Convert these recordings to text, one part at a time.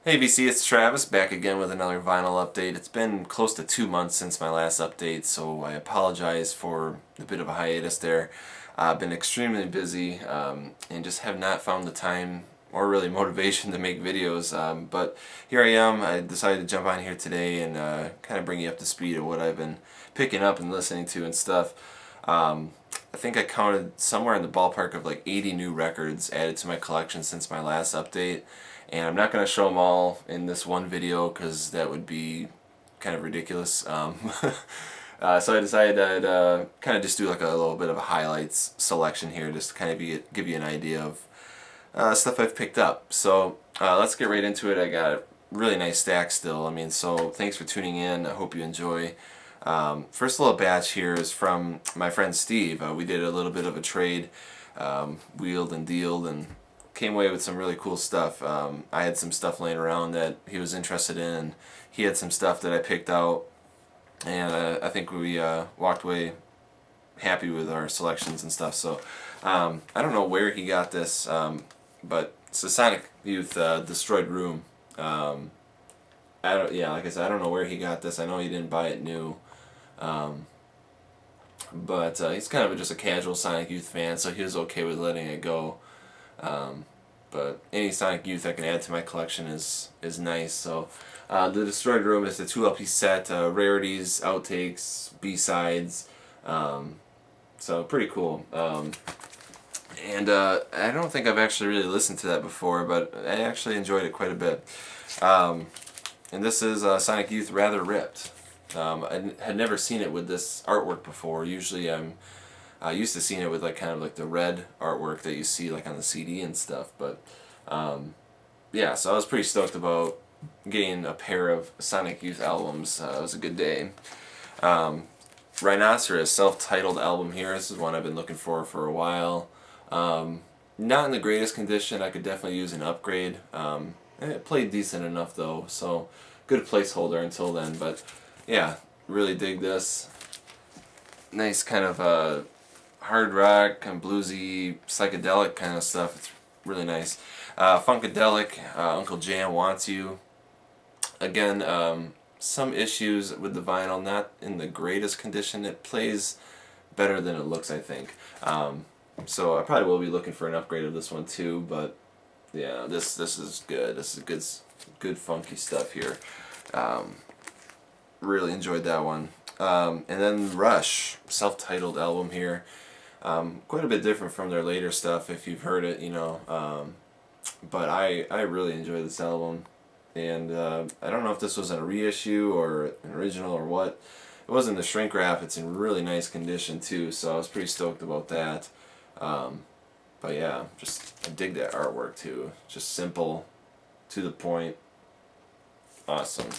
Hey VC, it's Travis back again with another vinyl update. It's been close to 2 months since my last update, so I apologize for a bit of a hiatus there. I've been extremely busy and just have not found the time or really motivation to make videos, but here I am. I decided to jump on here today and kind of bring you up to speed of what I've been picking up and listening to and stuff. I think I counted somewhere in the ballpark of like 80 new records added to my collection since my last update. And I'm not going to show them all in this one video because that would be kind of ridiculous. So I decided I'd kind of just do like a little bit of a highlights selection here, just to kind of give you an idea of stuff I've picked up. So let's get right into it. I got a really nice stack still. So thanks for tuning in. I hope you enjoy. First little batch here is from my friend Steve. We did a little bit of a trade, wheeled and dealed, and came away with some really cool stuff. I had some stuff laying around that he was interested in, and he had some stuff that I picked out, and I think we walked away happy with our selections and stuff. So I don't know where he got this, but it's a Sonic Youth Destroyed Room. Like I said, I don't know where he got this. I know he didn't buy it new. But he's kind of just a casual Sonic Youth fan, so he was okay with letting it go. But any Sonic Youth I can add to my collection is nice. So the Destroyed Room is a 2 LP set, rarities, outtakes, B-sides, so pretty cool. And I don't think I've actually really listened to that before, but I actually enjoyed it quite a bit. And this is Sonic Youth Rather Ripped. I had never seen it with this artwork before. Usually I'm used to seeing it with kind of the red artwork that you see on the CD and stuff, but yeah, so I was pretty stoked about getting a pair of Sonic Youth albums. It was a good day. Rhinoceros, self-titled album here. This is one I've been looking for a while. Not in the greatest condition. I could definitely use an upgrade. It played decent enough though, so good placeholder until then, but yeah, really dig this. Nice kind of hard rock, kind of bluesy, psychedelic kind of stuff. It's really nice. Funkadelic, Uncle Jam Wants You. Again, some issues with the vinyl, not in the greatest condition. It plays better than it looks, I think. So I probably will be looking for an upgrade of this one too, but yeah, this is good. This is good funky stuff here. Really enjoyed that one. And then Rush, self-titled album here. Quite a bit different from their later stuff if you've heard it, but I really enjoy this album, and I don't know if this was a reissue or an original or what. It wasn't the shrink wrap. It's in really nice condition too, so I was pretty stoked about that. But yeah, I dig that artwork too. Just simple, to the point, awesome.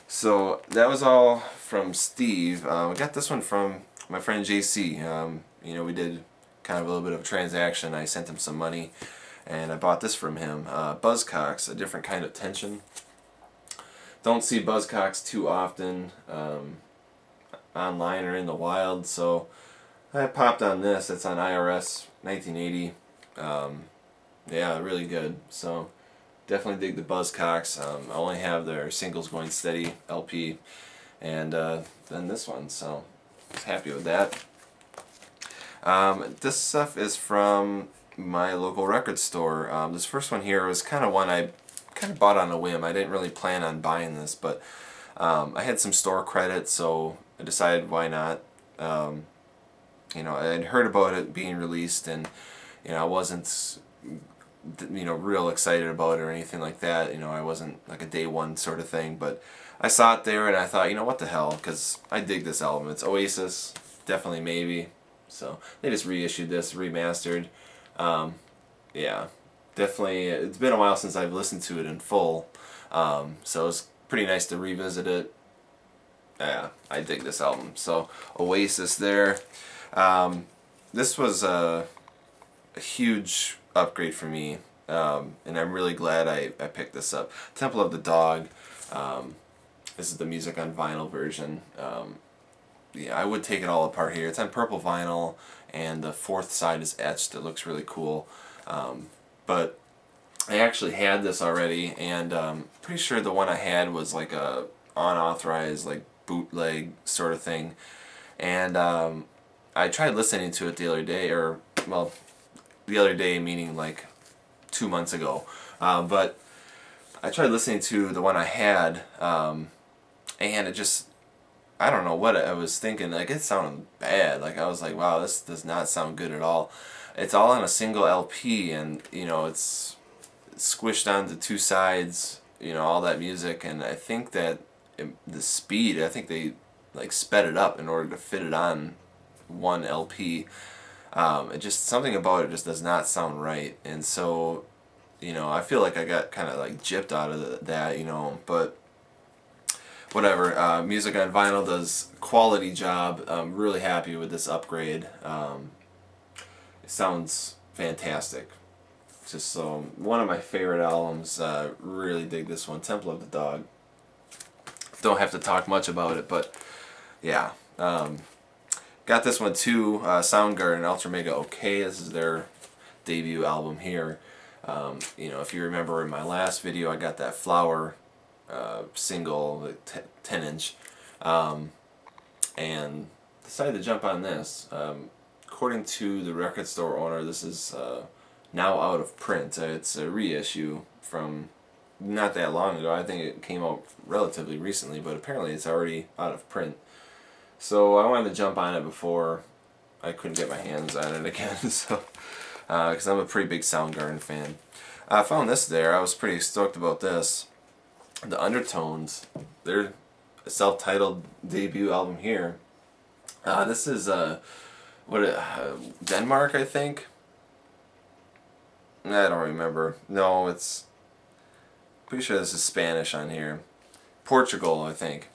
So that was all from Steve. I got this one from my friend JC. We did kind of a little bit of a transaction. I sent him some money, and I bought this from him. Buzzcocks, A Different Kind of Tension. Don't see Buzzcocks too often online or in the wild, so I popped on this. It's on IRS 1980. Yeah, really good. So definitely dig the Buzzcocks. I only have their Singles Going Steady LP, and then this one, so I was happy with that. This stuff is from my local record store. This first one here was kind of one I kind of bought on a whim. I didn't really plan on buying this, but I had some store credit, so I decided why not. I had heard about it being released, and I wasn't real excited about it or anything like that. I wasn't like a day one sort of thing, but I saw it there and I thought, what the hell, because I dig this album. It's Oasis, definitely maybe. So they just reissued this, remastered. Yeah, definitely. It's been a while since I've listened to it in full, so it's pretty nice to revisit it. Yeah, I dig this album. So Oasis there. This was a huge upgrade for me, and I'm really glad I picked this up. Temple of the Dog. This is the music on vinyl version. Yeah, I would take it all apart here. It's on purple vinyl, and the fourth side is etched. It looks really cool. But I actually had this already, and pretty sure the one I had was like a unauthorized like bootleg sort of thing. And I tried listening to it the other day, or well, the other day meaning like 2 months ago. But I tried listening to the one I had, and it just, I don't know what I was thinking. Like, it sounded bad. Like, I was like, wow, this does not sound good at all. It's all on a single LP, and you know, it's squished onto two sides. You know, all that music, and I think that the speed. I think they like sped it up in order to fit it on one LP. It just, something about it just does not sound right, and so, you know, I feel like I got kind of like gypped out of that, you know, but whatever. Music on Vinyl does quality job. I'm really happy with this upgrade. It sounds fantastic. Just so, one of my favorite albums. Really dig this one, Temple of the Dog. Don't have to talk much about it, but yeah. Got this one too, Soundgarden, Ultra Mega OK. This is their debut album here. You know, if you remember in my last video, I got that Flower single, the 10-inch, and decided to jump on this. According to the record store owner, this is now out of print. It's a reissue from not that long ago. I think it came out relatively recently, but apparently it's already out of print. So I wanted to jump on it before I couldn't get my hands on it again. So, because I'm a pretty big Soundgarden fan. I found this there. I was pretty stoked about this. The Undertones, their self-titled debut album here. This is Denmark, I think. I don't remember. No, it's pretty sure this is Spanish on here. Portugal, I think.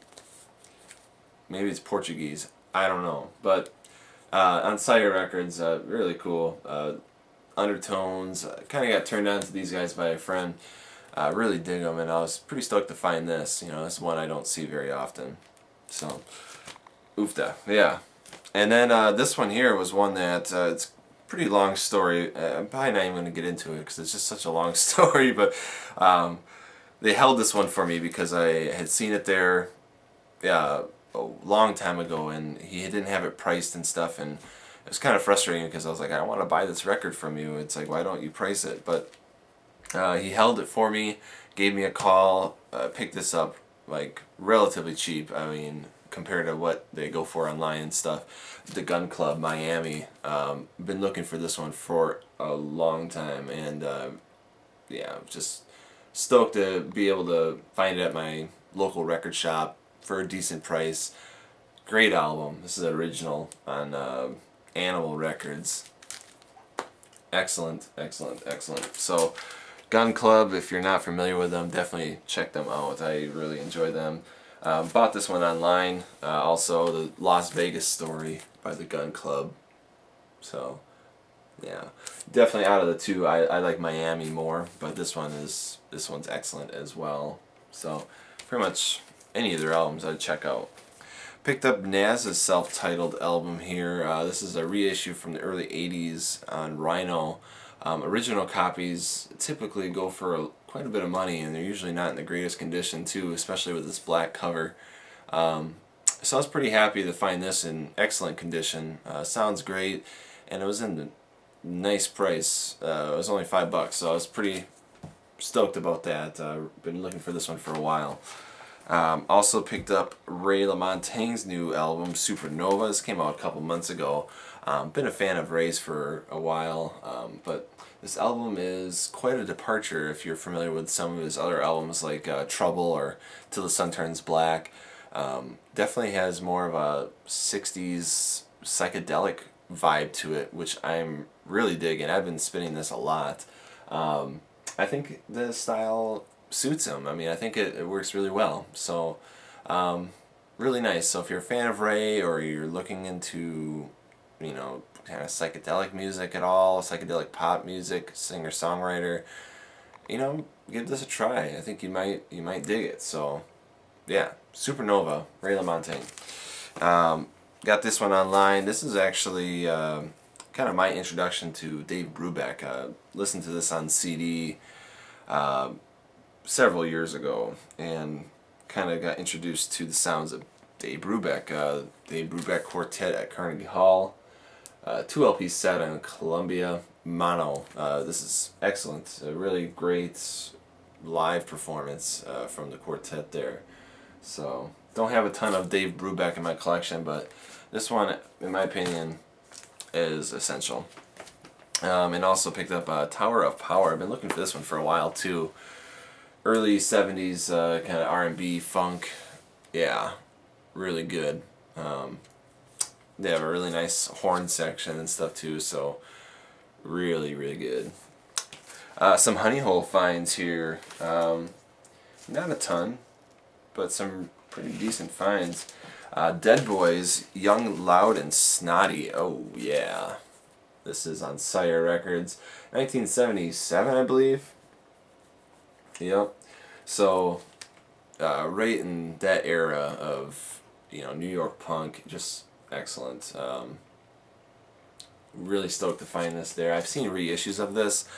Maybe it's Portuguese. I don't know. But on Sire Records, really cool. Undertones. Kind of got turned on to these guys by a friend. Really dig them, and I was pretty stoked to find this. You know, this is one I don't see very often. So, oofda. Yeah. And then this one here was one that it's a pretty long story. I'm probably not even going to get into it because it's just such a long story. But they held this one for me because I had seen it there. Yeah. A long time ago, and he didn't have it priced and stuff, and it was kind of frustrating because I was like, I want to buy this record from you. It's like, why don't you price it? But he held it for me, gave me a call, picked this up like relatively cheap. I mean, compared to what they go for online and stuff. The Gun Club Miami. Been looking for this one for a long time, and yeah, just stoked to be able to find it at my local record shop for a decent price. Great album. This is an original on Animal Records. Excellent, excellent, excellent. So, Gun Club, if you're not familiar with them, definitely check them out. I really enjoy them. Bought this one online. Also, the Las Vegas Story by the Gun Club. So, yeah, definitely out of the two, I like Miami more, but this one's excellent as well. So, pretty much any of their albums I'd check out. Picked up Nazz's self-titled album here. This is a reissue from the early 80s on Rhino. Original copies typically go for quite a bit of money, and they're usually not in the greatest condition too, especially with this black cover. So I was pretty happy to find this in excellent condition. Sounds great, and it was in the nice price. It was only $5, so I was pretty stoked about that. Been looking for this one for a while. Also picked up Ray LaMontagne's new album, Supernova. This came out a couple months ago. Been a fan of Ray's for a while, but this album is quite a departure if you're familiar with some of his other albums like Trouble or Till the Sun Turns Black. Definitely has more of a 60s psychedelic vibe to it, which I'm really digging. I've been spinning this a lot. I think the style suits him. I mean, I think it works really well. So, really nice. So if you're a fan of Ray, or you're looking into, you know, kind of psychedelic music at all, psychedelic pop music, singer-songwriter, you know, give this a try. I think you might dig it. So, yeah, Supernova, Ray LaMontagne. Got this one online. This is actually kind of my introduction to Dave Brubeck. Listened to this on CD uh, several years ago, and kind of got introduced to the sounds of Dave Brubeck. Dave Brubeck Quartet at Carnegie Hall, 2 LP set on Columbia Mono. This is excellent, a really great live performance from the quartet there. So, don't have a ton of Dave Brubeck in my collection, but this one, in my opinion, is essential. And also picked up Tower of Power. I've been looking for this one for a while too. Early 70s kind of R&B funk. Yeah, really good. They have a really nice horn section and stuff too, so really, really good. Some Honey Hole finds here. Not a ton, but some pretty decent finds. Dead Boys, Young, Loud, and Snotty. Oh, yeah. This is on Sire Records. 1977, I believe. Yep. So, right in that era of, New York punk, just excellent. Really stoked to find this there. I've seen reissues of this,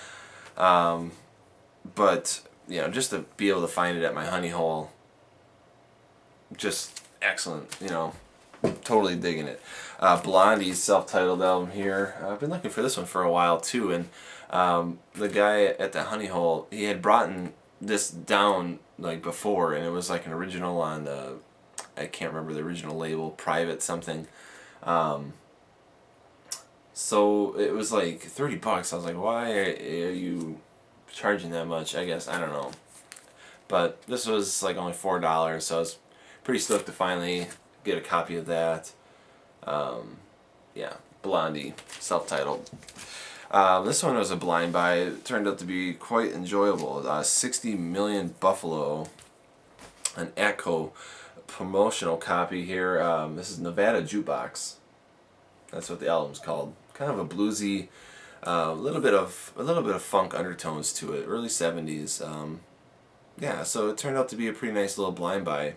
but, just to be able to find it at my Honey Hole, just excellent, totally digging it. Blondie's self-titled album here. I've been looking for this one for a while too, and the guy at the Honey Hole, he had brought this down like before, and it was like an original on the, I can't remember the original label, Private something. So it was like $30. I was like, why are you charging that much? I guess, I don't know. But this was like only $4, so I was pretty stoked to finally get a copy of that. Yeah, Blondie, self-titled. This one was a blind buy. It turned out to be quite enjoyable. 60 Million Buffalo, an Atco promotional copy here. This is Nevada Jukebox. That's what the album's called. Kind of a bluesy, a little bit of funk undertones to it. Early 70s. Yeah, so it turned out to be a pretty nice little blind buy.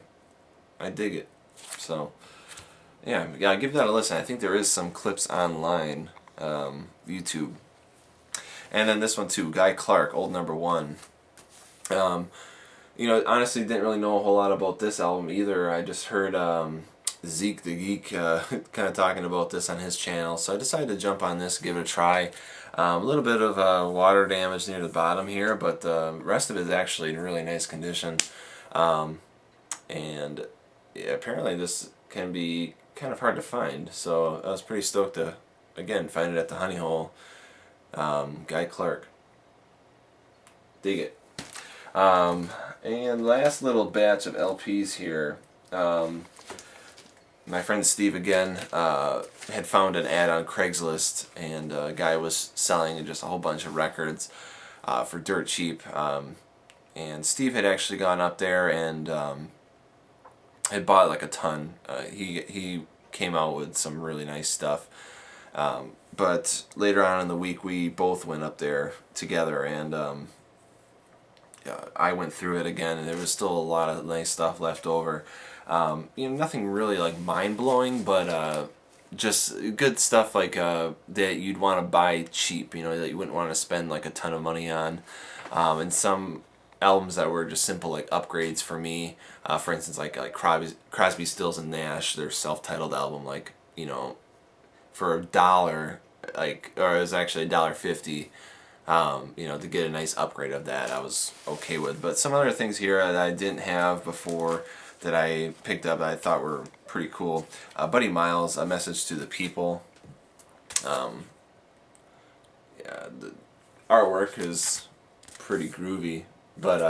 I dig it. So, yeah, give that a listen. I think there is some clips online, YouTube. And then this one too, Guy Clark, Old Number One. Honestly didn't really know a whole lot about this album either. I just heard Zeke the Geek kind of talking about this on his channel, so I decided to jump on this, give it a try. A little bit of water damage near the bottom here, but the rest of it is actually in really nice condition. And yeah, apparently this can be kind of hard to find, so I was pretty stoked to, again, find it at the Honey Hole. Guy Clark. Dig it. And last little batch of LPs here. My friend Steve again had found an ad on Craigslist, and a guy was selling just a whole bunch of records for dirt cheap. And Steve had actually gone up there and had bought like a ton. He came out with some really nice stuff. But later on in the week, we both went up there together, and I went through it again, and there was still a lot of nice stuff left over. Nothing really like mind-blowing, but just good stuff like that you'd want to buy cheap, that you wouldn't want to spend like a ton of money on. And some albums that were just simple like upgrades for me. For instance, like Crosby, Stills and Nash, their self-titled album, like, for $1, or it was actually $1.50, to get a nice upgrade of that, I was okay with. But some other things here that I didn't have before that I picked up that I thought were pretty cool. Buddy Miles, A Message to the People. Yeah, the artwork is pretty groovy, but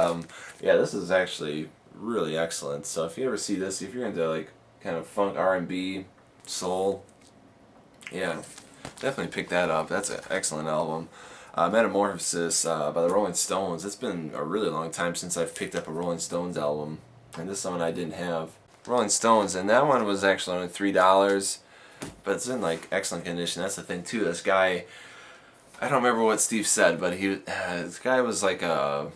yeah, this is actually really excellent. So if you ever see this, if you're into like kind of funk, R&B, soul, yeah, definitely pick that up. That's an excellent album. Metamorphosis by the Rolling Stones. It's been a really long time since I've picked up a Rolling Stones album, and this is one I didn't have. Rolling Stones, and that one was actually only $3, but it's in like excellent condition. That's the thing too. This guy, I don't remember what Steve said, but this guy was like a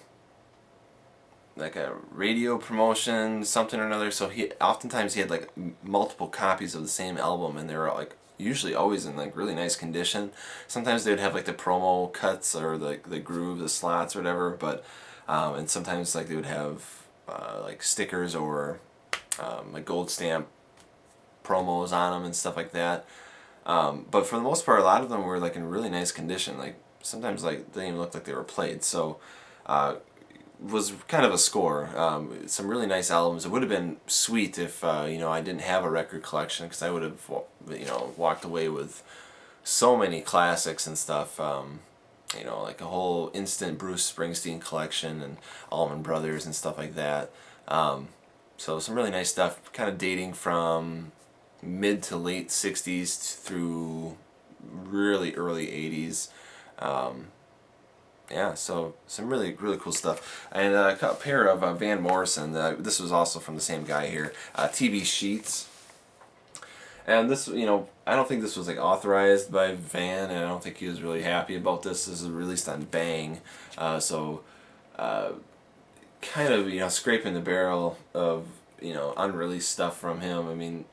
radio promotion, something or another. So oftentimes he had like multiple copies of the same album, and they were like usually always in like really nice condition. Sometimes they'd have like the promo cuts or the groove, the slots or whatever, but and sometimes like they would have like stickers or like gold stamp promos on them and stuff like that. But for the most part, a lot of them were like in really nice condition. Like sometimes like they didn't even look like they were played. So was kind of a score. Some really nice albums. It would have been sweet if you know, I didn't have a record collection, because I would have, you know, walked away with so many classics and stuff. You know, like a whole instant Bruce Springsteen collection and Allman Brothers and stuff like that. So some really nice stuff, kind of dating from mid to late 60s through really early 80s. Yeah, so some really cool stuff. And a pair of Van Morrison. This was also from the same guy here. TV Sheets. And this, you know, I don't think this was like authorized by Van, and I don't think he was really happy about this. This is released on Bang, so kind of, you know, scraping the barrel of, you know, unreleased stuff from him. I mean,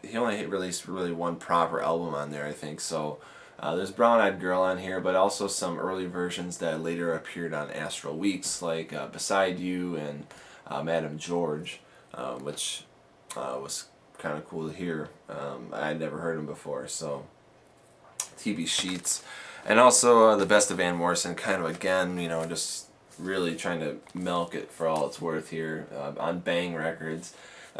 he only released really one proper album on there, I think. So there's Brown Eyed Girl on here, but also some early versions that later appeared on Astral Weeks, like Beside You and Madam George, which was kind of cool to hear. I had never heard him before, so TV Sheets. And also the Best of Van Morrison, kind of again, you know, just really trying to milk it for all it's worth here on Bang Records.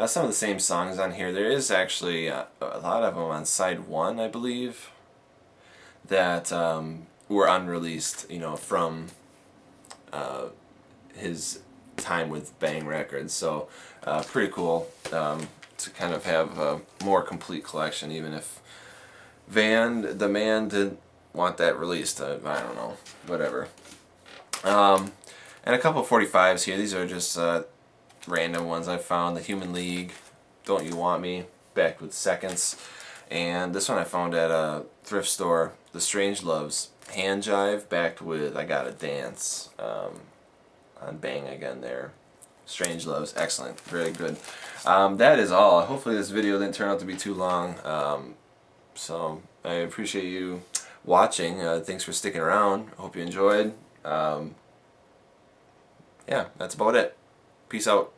Some of the same songs on here. There is actually a lot of them on side 1, I believe, that were unreleased, you know, from his time with Bang Records. So pretty cool to kind of have a more complete collection, even if the man didn't want that released. I don't know, whatever. And a couple of 45s here. These are just random ones I found. The Human League, Don't You Want Me, backed with Seconds. And this one I found at a thrift store, The Strange Loves, Hand Jive, backed with I Gotta Dance, on Bang again there. Strange Loves, excellent, very good. That is all. Hopefully this video didn't turn out to be too long. So I appreciate you watching. Thanks for sticking around. I hope you enjoyed. Yeah, that's about it. Peace out.